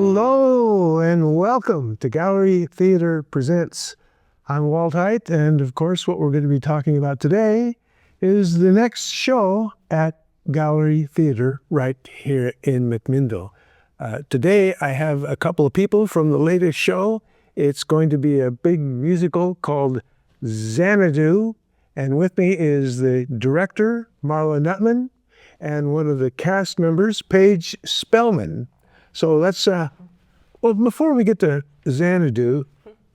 Hello and welcome to Gallery Theater Presents. I'm Walt Height, and of course what we're going to be talking about today is the next show at Gallery Theater right here in McMinnville. Today I have a couple of people from the latest show. It's going to be a big musical called Xanadu, and with me is the director, Marla Nutman, and one of the cast members, Paige Spellman. So let's, well, before we get to Xanadu,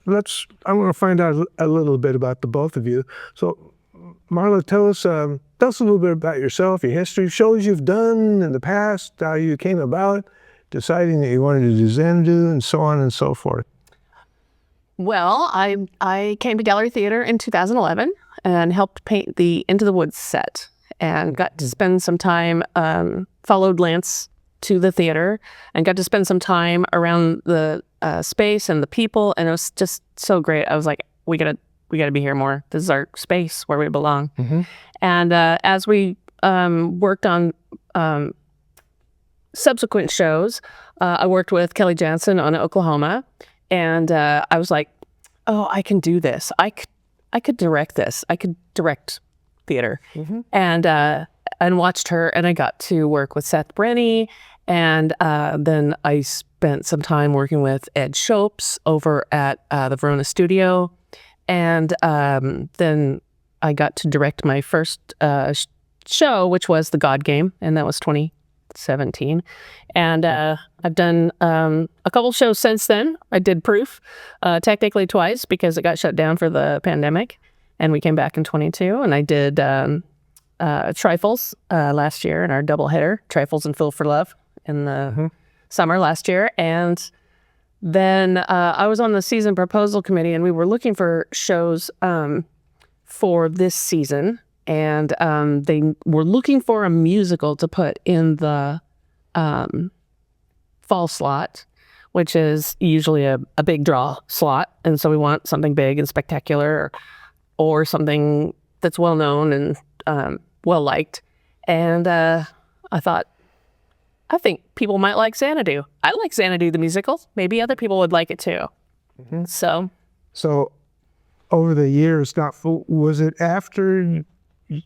I want to find out a little bit about the both of you. So Marla, tell us a little bit about yourself, your history, shows you've done in the past, how you came about deciding that you wanted to do Xanadu, and so on and so forth. Well, I came to Gallery Theater in 2011 and helped paint the Into the Woods set and got to spend some time, followed Lance to the theater and got to spend some time around the space and the people, and it was just so great. I was like, we gotta be here more. This is our space where we belong. Mm-hmm. And as we worked on subsequent shows, I worked with Kelly Jansen on Oklahoma, and I was like, oh, I can do this. I could direct this. I could direct theater. Mm-hmm. And watched her, and I got to work with Seth Brenny, and then I spent some time working with Ed Shopes over at the Verona Studio, and then I got to direct my first show, which was The God Game, and that was 2017. And I've done a couple shows since then. I did Proof, technically twice because it got shut down for the pandemic, and we came back in 22, and I did Trifles last year in our doubleheader, Trifles and Fill for Love in the summer last year. And then I was on the season proposal committee, and we were looking for shows for this season, and they were looking for a musical to put in the fall slot, which is usually a big draw slot, and so we want something big and spectacular or something that's well known and well liked. And I thought, I think people might like Xanadu. I like Xanadu the musical. Maybe other people would like it too. Mm-hmm. So over the years, now, was it after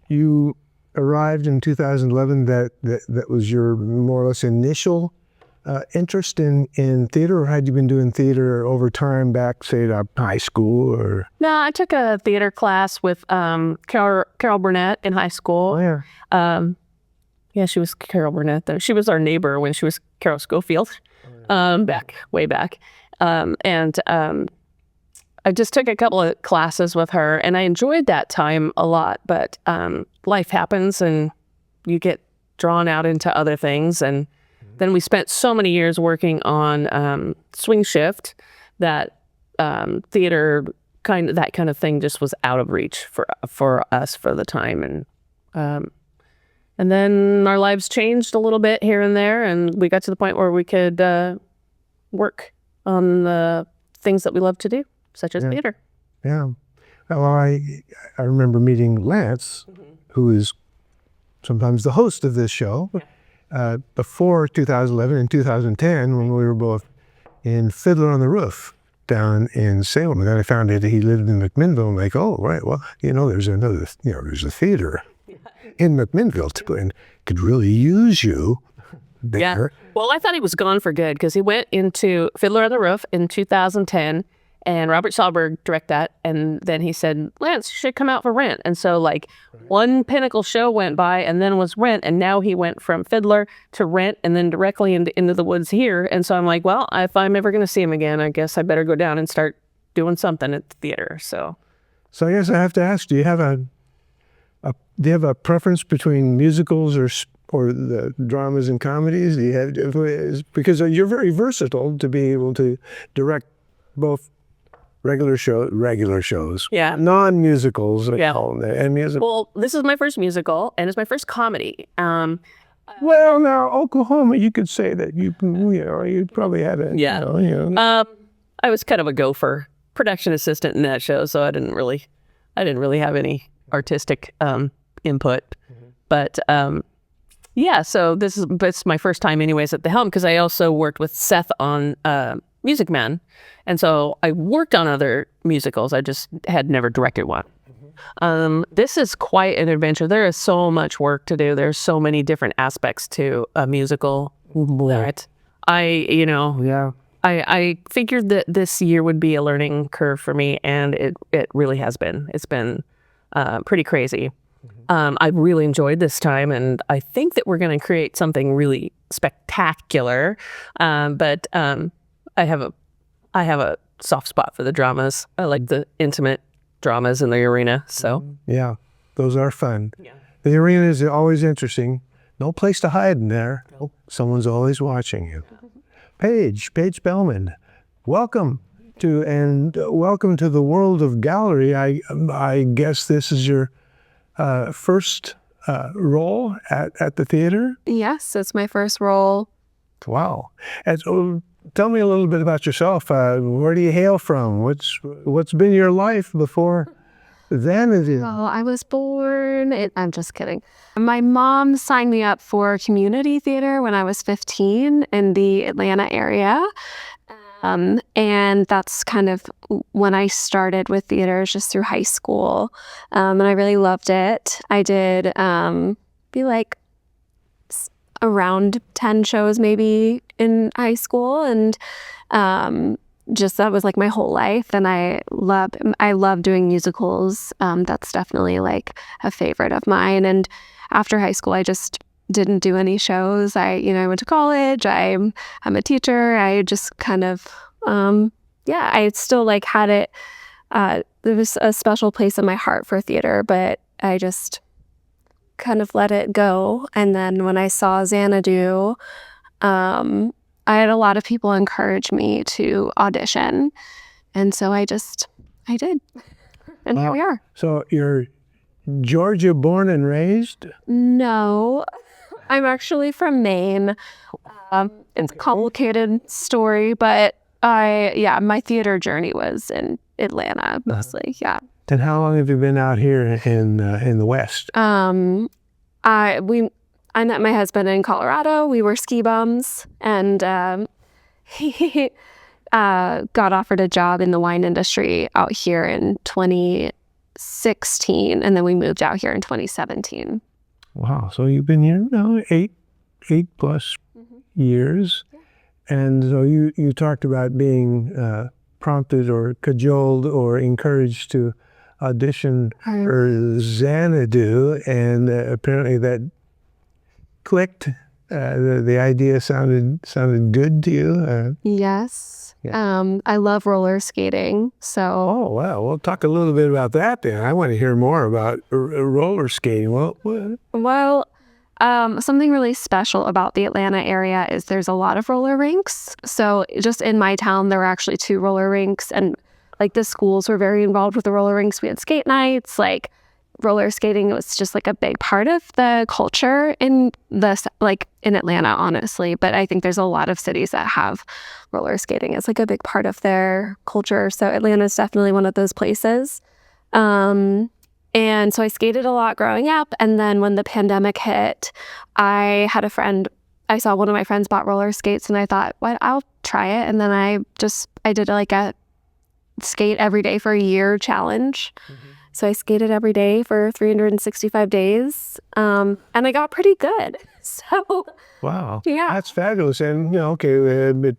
you arrived in 2011 that was your more or less initial interest in theater, or had you been doing theater over time back, say, to high school? Or no, I took a theater class with Carol Burnett in high school. Oh, yeah. Yeah, she was Carol Burnett, though. She was our neighbor when she was Carol Schofield, way back. And I just took a couple of classes with her, and I enjoyed that time a lot. But life happens, and you get drawn out into other things. And then we spent so many years working on Swing Shift that theater that kind of thing just was out of reach for us for the time. And then our lives changed a little bit here and there, and we got to the point where we could work on the things that we love to do, such as theater. Yeah. Well, I remember meeting Lance, who is sometimes the host of this show, before 2011 and 2010, when we were both in Fiddler on the Roof down in Salem. And then I found out that he lived in McMinnville. I'm like, oh, right, well, there's a theater in McMinnville too, and could really use you there. Yeah. Well, I thought he was gone for good because he went into Fiddler on the Roof in 2010, and Robert Schallberg directed that, and then he said, Lance, you should come out for Rent. And so one Pinnacle show went by, and then was Rent, and now he went from Fiddler to Rent and then directly into the woods here. And so I'm like, well, if I'm ever going to see him again, I guess I better go down and start doing something at the theater. So I guess I have to ask, do you have a preference between musicals or the dramas and comedies? Do you have, because you're very versatile to be able to direct both regular shows, non-musicals, and music. Well, this is my first musical, and it's my first comedy. Well, now Oklahoma, you could say that you probably had a I was kind of a gopher, production assistant in that show, so I didn't really have any artistic input. Mm-hmm. But Yeah, so this is my first time anyways at the helm because I also worked with Seth on Music Man. And so I worked on other musicals. I just had never directed one. This is quite an adventure. There is so much work to do. There's so many different aspects to a musical. That I figured that this year would be a learning curve for me, and it really has been. It's been pretty crazy. I really enjoyed this time, and I think that we're going to create something really spectacular. But I have a soft spot for the dramas. I like the intimate dramas in the arena. So Yeah, those are fun. yeah. The arena is always interesting. No place to hide in there. Someone's always watching you. Paige Bellman, welcome to the world of gallery. I guess this is your first role at the theater. Yes, it's my first role. Wow! And so, tell me a little bit about yourself. Where do you hail from? What's been your life before Xanadu? Well, I was born. I'm just kidding. My mom signed me up for community theater when I was 15 in the Atlanta area. And that's kind of when I started with theater, just through high school. And I really loved it. I did be like around 10 shows maybe in high school. And just that was like my whole life. And I love doing musicals. That's definitely like a favorite of mine. And after high school, I just didn't do any shows. I went to college. I'm a teacher. I just kind of, I still like had it. There was a special place in my heart for theater, but I just kind of let it go. And then when I saw Xanadu, I had a lot of people encourage me to audition. And so I did. And Wow. here we are. So you're Georgia born and raised? No, I'm actually from Maine. It's a complicated story, but my theater journey was in Atlanta mostly. Yeah. And how long have you been out here in the West? I met my husband in Colorado. We were ski bums, and he got offered a job in the wine industry out here in 2016, and then we moved out here in 2017. Wow. So you've been here now 8 plus years. Yeah. And so you talked about being prompted or cajoled or encouraged to audition for Xanadu, and apparently that clicked. The idea sounded good to you. Yes. Yeah. I love roller skating. So. Oh, wow. We'll talk a little bit about that then. I want to hear more about roller skating. Well, something really special about the Atlanta area is there's a lot of roller rinks. So just in my town, there were actually 2 roller rinks, and like the schools were very involved with the roller rinks. We had skate nights, like roller skating was just like a big part of the culture in Atlanta, honestly. But I think there's a lot of cities that have roller skating as like a big part of their culture. So Atlanta is definitely one of those places. And so I skated a lot growing up. And then when the pandemic hit, I saw one of my friends bought roller skates, and I thought, I'll try it. And then I did like a skate every day for a year challenge. So I skated every day for 365 days. And I got pretty good. So wow. Yeah. That's fabulous. And,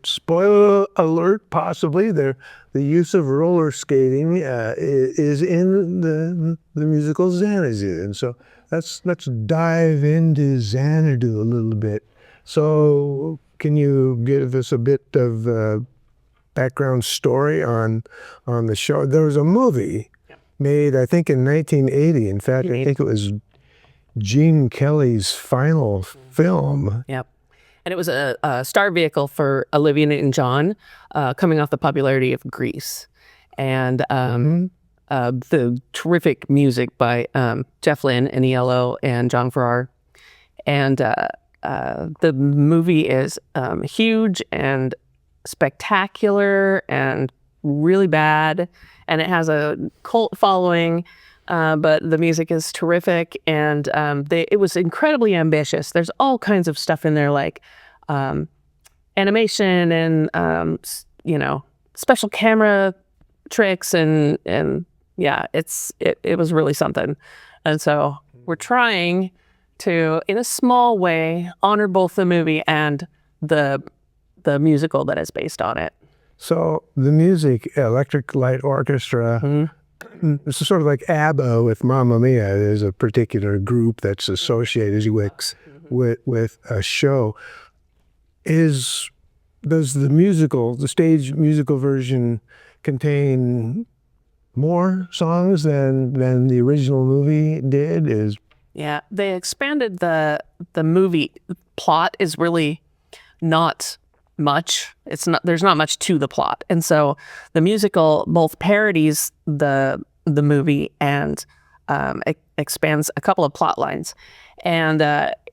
spoiler alert, possibly, the use of roller skating is in the musical Xanadu. And so let's dive into Xanadu a little bit. So can you give us a bit of background story on the show? There was a movie made, I think, in 1980. In fact, I think it was Gene Kelly's final film. Yep. And it was a star vehicle for Olivia Newton-John, coming off the popularity of Grease. And the terrific music by Jeff Lynne and ELO and John Farrar. And the movie is huge and spectacular and really bad. And it has a cult following. but the music is terrific, and it was incredibly ambitious. There's all kinds of stuff in there, like animation and special camera tricks, and yeah, it was really something. And so we're trying to, in a small way, honor both the movie and the musical that is based on it. So the music, Electric Light Orchestra, it's sort of like ABBA with Mamma Mia. There's a particular group that's associated with a show. Does the stage musical version contain more songs than the original movie did? Yeah, they expanded the movie plot is really not much. There's not much to the plot, and so the musical both parodies the movie and expands a couple of plot lines, and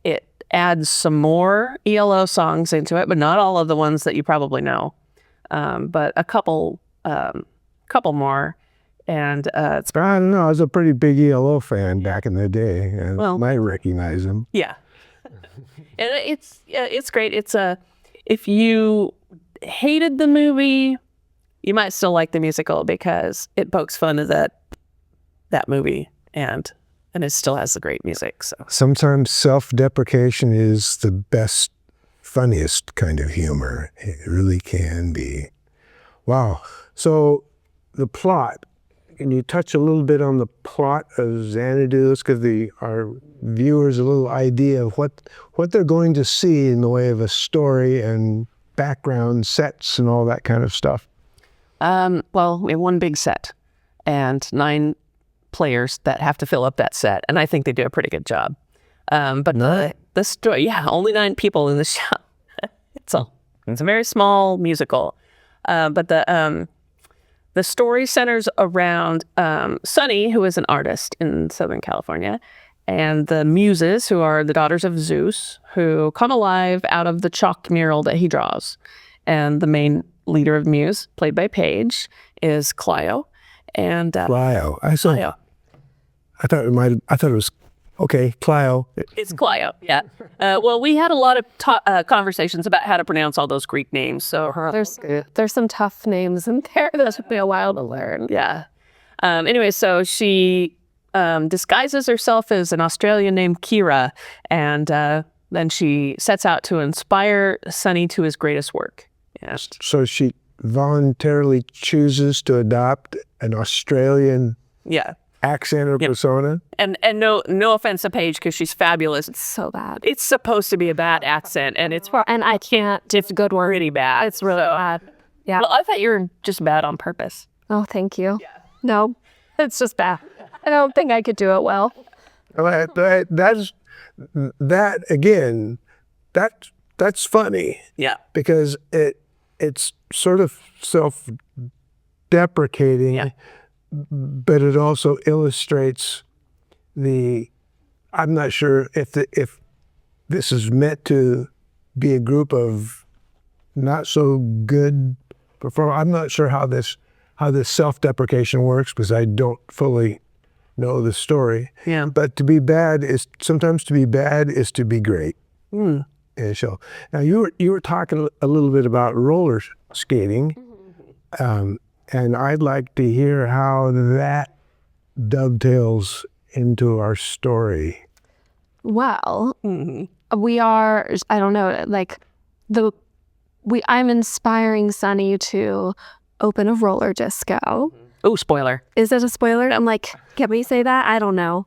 it adds some more ELO songs into it, but not all of the ones that you probably know, but a couple more. And I don't know. I was a pretty big ELO fan back in the day, and I might recognize them. Yeah, and it's great. If you hated the movie, you might still like the musical because it pokes fun at that movie, and it still has the great music. So sometimes self-deprecation is the best, funniest kind of humor. It really can be. Wow. So the plot. Can you touch a little bit on the plot of Xanadu? Let's give our viewers a little idea of what they're going to see in the way of a story and background sets and all that kind of stuff. Well, we have one big set and 9 players that have to fill up that set, and I think they do a pretty good job. But the story, only 9 people in the show. It's a very small musical, but the story centers around Sunny, who is an artist in Southern California, and the Muses, who are the daughters of Zeus, who come alive out of the chalk mural that he draws. And the main leader of Muse, played by Paige, is Clio. And Clio. Clio. I thought it was okay, Clio. It's Clio, yeah. Well, we had a lot of conversations about how to pronounce all those Greek names. So there's some tough names in there that took me a while to learn. Yeah. Anyway, so she disguises herself as an Australian named Kira, and then she sets out to inspire Sunny to his greatest work. Yeah. So she voluntarily chooses to adopt an Australian accent or persona. And no offense to Paige, because she's fabulous. It's so bad. It's supposed to be a bad accent, and I can't. It's good word. Pretty bad. It's really bad. Yeah. Well, I thought you were just bad on purpose. Oh, thank you. Yeah. No, it's just bad. I don't think I could do it well. That's funny. Yeah. Because it's sort of self-deprecating. Yeah. But it also illustrates I'm not sure if this is meant to be a group of not so good performers. I'm not sure how this self-deprecation works because I don't fully know the story. Yeah. But sometimes to be bad is to be great. In a show. Now you were talking a little bit about roller skating. And I'd like to hear how that dovetails into our story. Well, we are, I don't know, I'm inspiring Sunny to open a roller disco. Oh, spoiler. Is it a spoiler? I'm like, can we say that? I don't know.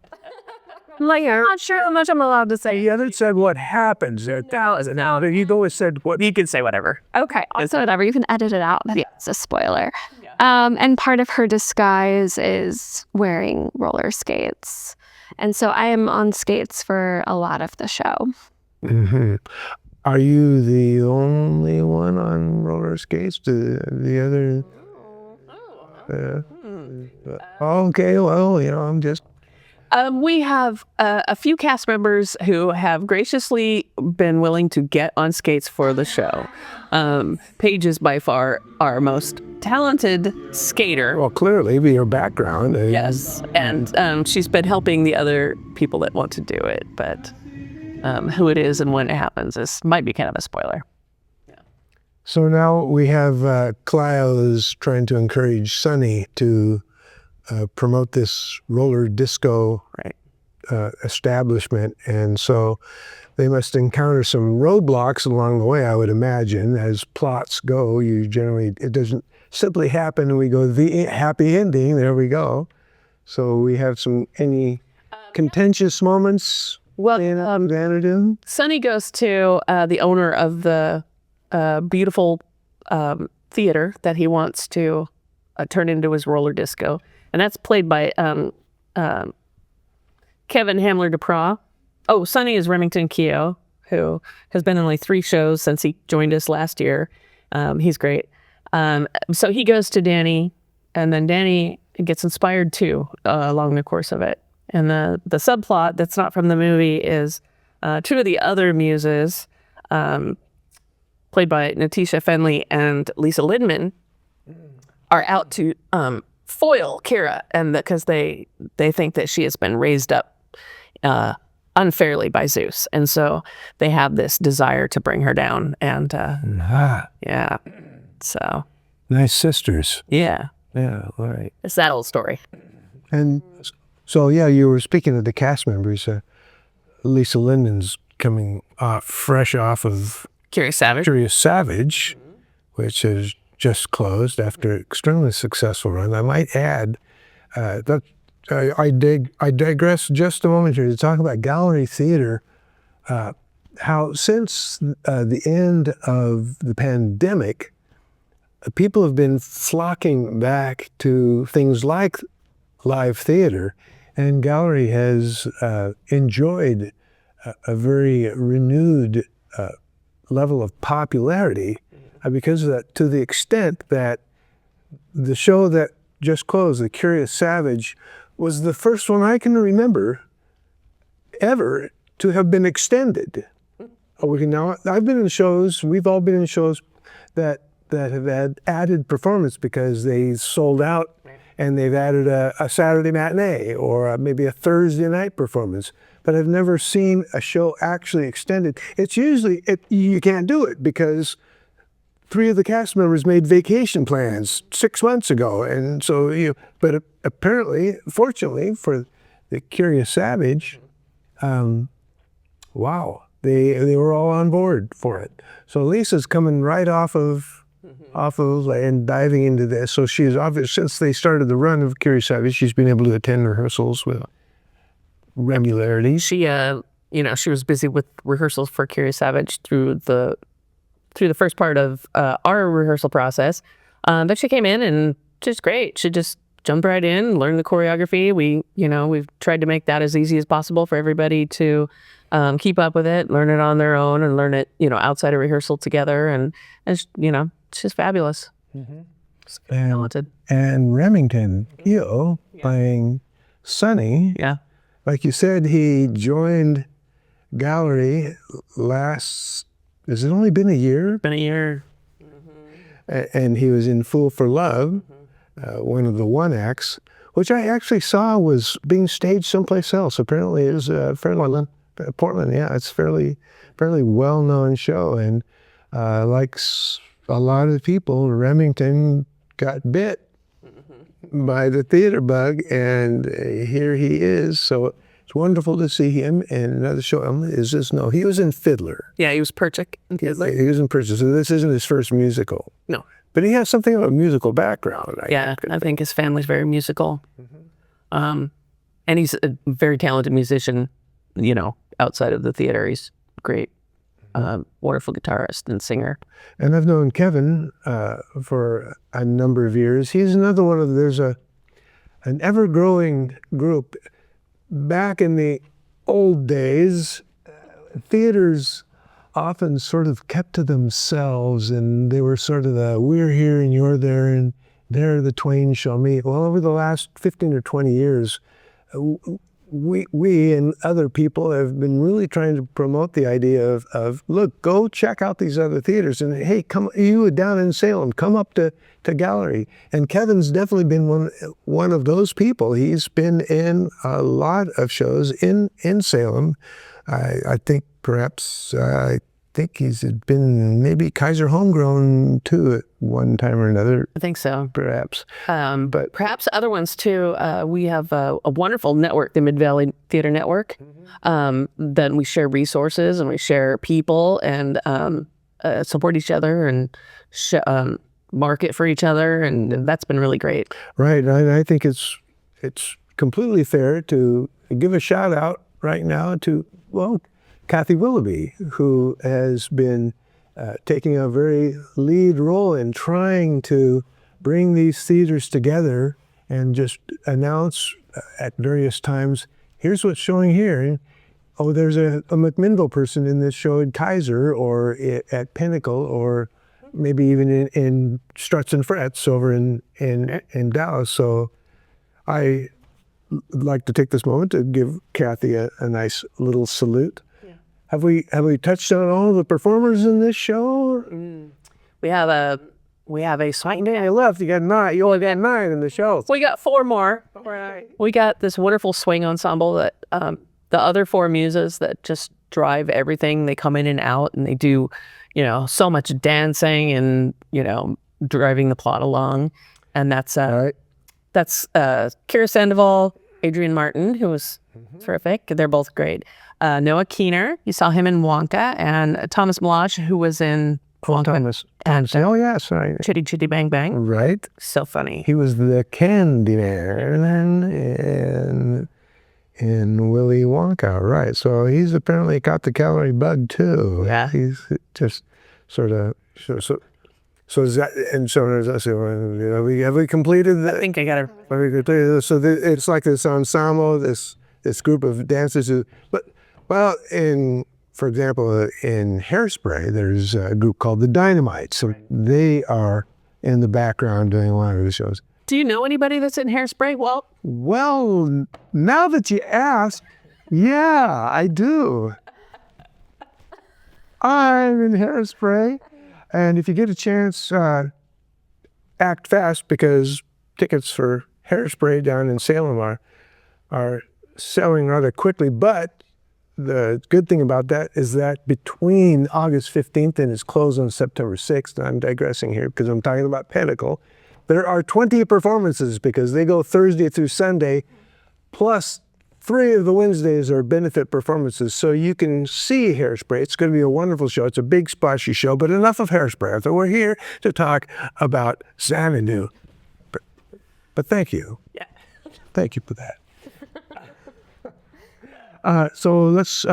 I'm not sure how much I'm allowed to say. He hasn't said what happens there. Now, he always said what. You can say whatever. Okay, so whatever. You can edit it out. It's a spoiler. Yeah. And part of her disguise is wearing roller skates. And so I am on skates for a lot of the show. Mm-hmm. Are you the only one on roller skates? The other? Okay, well, I'm just... We have a few cast members who have graciously been willing to get on skates for the show. Paige is by far our most talented skater. Well, clearly, be your background. Yes, and she's been helping the other people that want to do it, but who it is and when it happens might be kind of a spoiler. So now we have Clio is trying to encourage Sunny to promote this roller disco establishment, and so they must encounter some roadblocks along the way, I would imagine. As plots go, it doesn't simply happen and we go, the happy ending, there we go. So we have any contentious moments in Xanadu? Sonny goes to the owner of the beautiful theater that he wants to turn into his roller disco. And that's played by Kevin Hamler-Duprat. Oh, Sonny is Remington Keogh, who has been in like 3 shows since he joined us last year. He's great. So he goes to Danny, and then Danny gets inspired too along the course of it. And the subplot that's not from the movie is 2 of the other muses, played by Natisha Fenley and Lisa Lindman, are out to foil Kira, and because they think that she has been raised up unfairly by Zeus, and so they have this desire to bring her down. And yeah, so nice sisters. Yeah, all right. it's that old story. And so, yeah, you were speaking of the cast members. Lisa Lindman's coming fresh off of Curious Savage. Curious Savage, which has just closed after an extremely successful run. I might add that I digress just a moment here to talk about gallery theater. How since the end of the pandemic, people have been flocking back to things like live theater, and gallery has enjoyed a very renewed level of popularity because of that, to the extent that the show that just closed, The Curious Savage, was the first one I can remember ever to have been extended. Now, I've been in shows, we've all been in shows that have had added performance because they sold out, and they've added a Saturday matinee or maybe a Thursday night performance. But I've never seen a show actually extended. It's usually, you can't do it because 3 of the cast members made vacation plans 6 months ago. And so, but apparently, fortunately for The Curious Savage, wow, they were all on board for it. So Lisa's coming right off of and diving into this. So she's obviously, since they started the run of Curious Savage, she's been able to attend rehearsals with regularity. She she was busy with rehearsals for Curious Savage through the first part of our rehearsal process. But she came in and just great. She just jumped right in, learned the choreography. We've tried to make that as easy as possible for everybody to keep up with it, learn it on their own, and learn it, outside of rehearsal together. And it's just fabulous. It's talented. And Remington Keogh playing Sonny. Yeah. Like you said, he joined gallery has it only been a year? Been a year. And he was in Fool for Love, one of the one acts, which I actually saw was being staged someplace else. Apparently it was Portland. Yeah, it's fairly well-known show. And like a lot of people, Remington got bit by the theater bug, and here he is. So it's wonderful to see him. And another show he was in Fiddler. Yeah, he was Perchik in Fiddler. He was in Perchik, so this isn't his first musical. No. But he has something of a musical background. I think his family's very musical. And he's a very talented musician, outside of the theater. He's great, wonderful guitarist and singer. And I've known Kevin for a number of years. He's another one of, there's an ever-growing group. Back in the old days, theaters often sort of kept to themselves, and they were sort of we're here and you're there, and there the twain shall meet. Well, over the last 15 or 20 years, we and other people have been really trying to promote the idea of look, go check out these other theaters, and hey, come, you down in Salem, come up to Gallery. And Kevin's definitely been one of those people. He's been in a lot of shows in Salem. I think perhaps I think he's been maybe Kaiser Homegrown too at one time or another. I think so. Perhaps. But perhaps other ones too. We have a wonderful network, the Mid-Valley Theater Network. Then we share resources and we share people and support each other and market for each other. And that's been really great. Right. I think it's completely fair to give a shout out right now to, well, Kathy Willoughby, who has been taking a very lead role in trying to bring these theaters together and just announce at various times, here's what's showing here. Oh, there's a McMinnville person in this show at Kaiser or at Pinnacle or maybe even in Struts and Frets over in Dallas. So I like to take this moment to give Kathy a nice little salute. Have we touched on all the performers in this show? We have a song. I left. You only got 9 in the show. We got 4 more. Right. We got this wonderful swing ensemble that the other 4 muses that just drive everything. They come in and out and they do, so much dancing and, driving the plot along. And that's Kira Sandoval, Adrian Martin, who was terrific. They're both great. Noah Keener, you saw him in Wonka, and Thomas Malach, who was in Wonka. Oh, yes. Right. Chitty Chitty Bang Bang. Right. So funny. He was the Candyman in Willy Wonka. Right. So he's apparently got the calorie bug, too. Yeah. He's just sort of... So is that, and so have we completed that? I think I got it. So it's like this ensemble, this group of dancers who, for example, in Hairspray, there's a group called the Dynamites. So they are in the background doing one of the shows. Do you know anybody that's in Hairspray? Well, now that you ask, yeah, I do. I'm in Hairspray. And if you get a chance, act fast because tickets for Hairspray down in Salem are selling rather quickly. But the good thing about that is that between August 15th and its close on September 6th, and I'm digressing here because I'm talking about Pinnacle, there are 20 performances because they go Thursday through Sunday, plus 3 of the Wednesdays are benefit performances, so you can see Hairspray. It's going to be a wonderful show. It's a big, splashy show, but enough of Hairspray. So we're here to talk about Xanadu. But thank you. Yeah. Thank you for that. So let's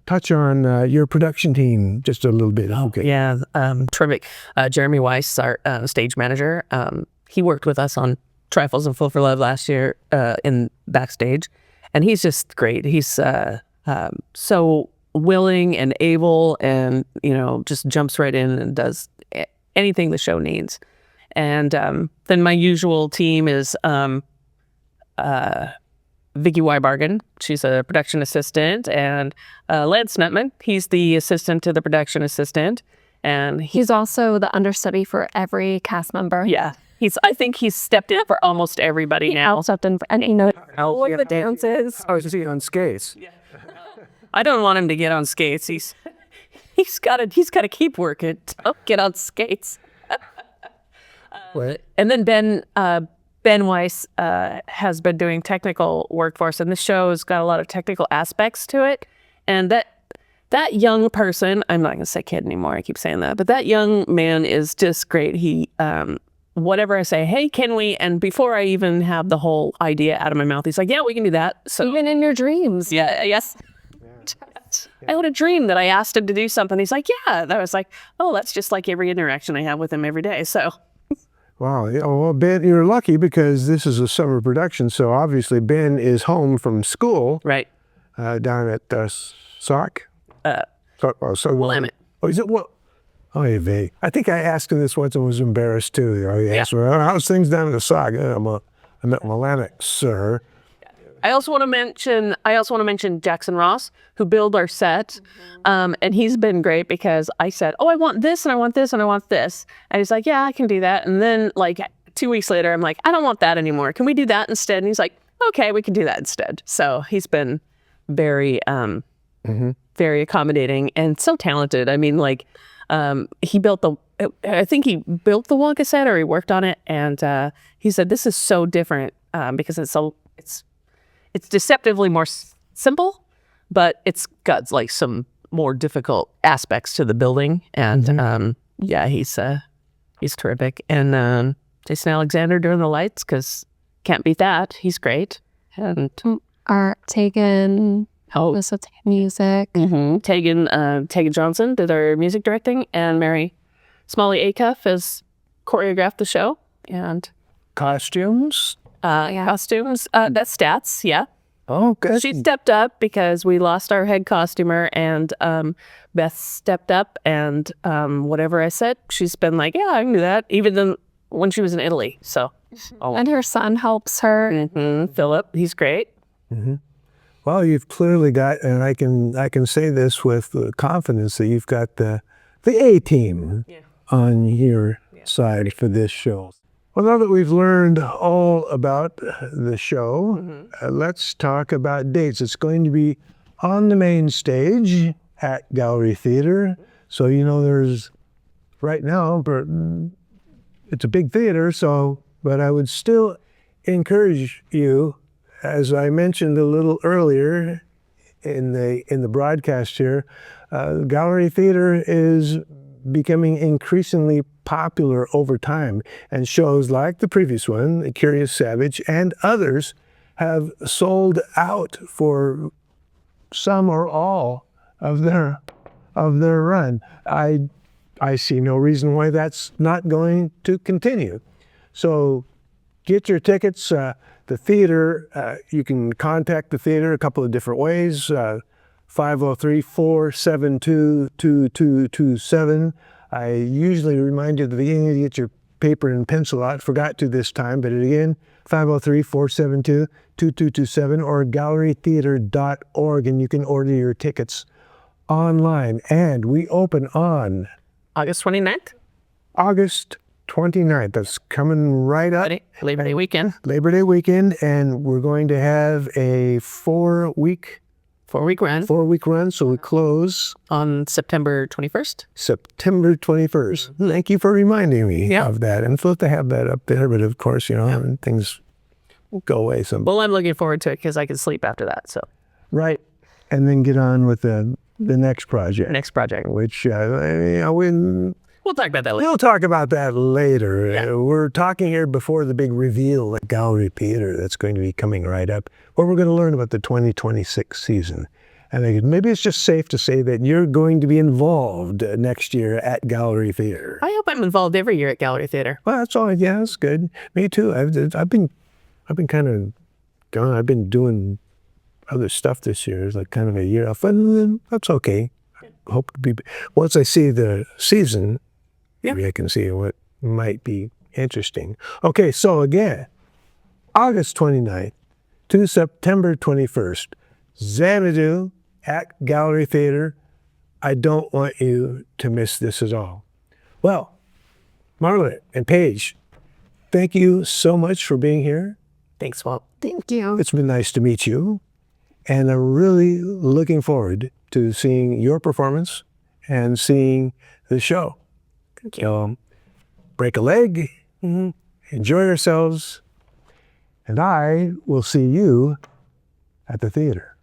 touch on your production team just a little bit. Okay. Yeah, terrific. Jeremy Weiss, our stage manager, he worked with us on Trifles and Fool for Love last year in backstage. And he's just great. He's so willing and able and, just jumps right in and does anything the show needs. And then my usual team is Vicki Weibargen. She's a production assistant. And Lance Nutman, he's the assistant to the production assistant. And He's also the understudy for every cast member. yeah. I think he's stepped in for almost everybody now. Stepped in for, and all of the dances. I was just on skates. I don't want him to get on skates. He's got to keep working. Don't get on skates. What? And then Ben Weiss has been doing technical work for us, and the show's got a lot of technical aspects to it. And that young person, I'm not going to say kid anymore. I keep saying that, but that young man is just great. He whatever I say, hey, can we? And before I even have the whole idea out of my mouth, he's like, yeah, we can do that. So Even in your dreams. yeah, yes. I had a dream that I asked him to do something. He's like, yeah. And I was like, oh, that's just like every interaction I have with him every day. So Wow. Yeah, well, Ben, you're lucky because this is a summer production. So obviously Ben is home from school. right. Down at SOC. Willamette. Oh, is it what? Oh, yeah, vague. I think I asked him this once and was embarrassed too. He asked me, how's things down in the SOC? I'm at Willamette, sir. I also want to mention Jackson Ross, who built our set. And he's been great because I said, oh, I want this and I want this and I want this. And he's like, yeah, I can do that. And then like 2 weeks later, I'm like, I don't want that anymore. Can we do that instead? And he's like, okay, we can do that instead. So he's been very, very accommodating and so talented. I mean, like, he built I think he built the Wonka set or he worked on it. And he said, this is so different because it's deceptively more simple, but it's got like some more difficult aspects to the building. And yeah, he's terrific. And Jason Alexander doing the lights, because can't beat that. He's great. And Art, Tegan, also music. Tegan Johnson did our music directing, and Mary Smalley Acuff has choreographed the show. And Costumes? costumes, that's Stats, yeah. Oh, good. She stepped up because we lost our head costumer, and Beth stepped up, and whatever I said, she's been like, yeah, I can do that, even then when she was in Italy. So, And her son helps her. Philip, he's great. Well, you've clearly got, and I can say this with confidence, that you've got the A team on your side for this show. Well, now that we've learned all about the show, let's talk about dates. It's going to be on the main stage at Gallery Theater. So, there's right now, but it's a big theater, but I would still encourage you, as I mentioned a little earlier in the broadcast here, Gallery Theater is becoming increasingly popular over time, and shows like the previous one, The Curious Savage, and others have sold out for some or all of their run. I see no reason why that's not going to continue. So get your tickets. The theater, you can contact the theater a couple of different ways. 503-472-2227. I usually remind you at the beginning to get your paper and pencil out. Forgot to this time, but again, 503-472-2227 or gallerytheater.org, and you can order your tickets online. And we open on August 29th? August 29th. That's coming right up. Labor Day weekend. Labor Day weekend, and we're going to have a 4-week run, so we close on September 21st. September 21st. Thank you for reminding me of that. I'm supposed to have that up there, but of course, things go away some. Well, I'm looking forward to it because I can sleep after that. So right, and then get on with the next project. Which we'll talk about that later. We'll talk about that later. Yeah. We're talking here before the big reveal at Gallery Theater that's going to be coming right up, where we're going to learn about the 2026 season. And maybe it's just safe to say that you're going to be involved next year at Gallery Theater. I hope I'm involved every year at Gallery Theater. Well, that's all. Yeah, that's good. Me too. I've been kind of gone. I've been doing other stuff this year. It's like kind of a year off, and that's okay. Hope to be once I see the season. Maybe I can see what might be interesting. Okay, so again, August 29th to September 21st, Xanadu at Gallery Theater. I don't want you to miss this at all. Well, Marla and Paige, thank you so much for being here. Thanks, Walt. Thank you. It's been nice to meet you, and I'm really looking forward to seeing your performance and seeing the show. Break a leg, enjoy yourselves, and I will see you at the theater.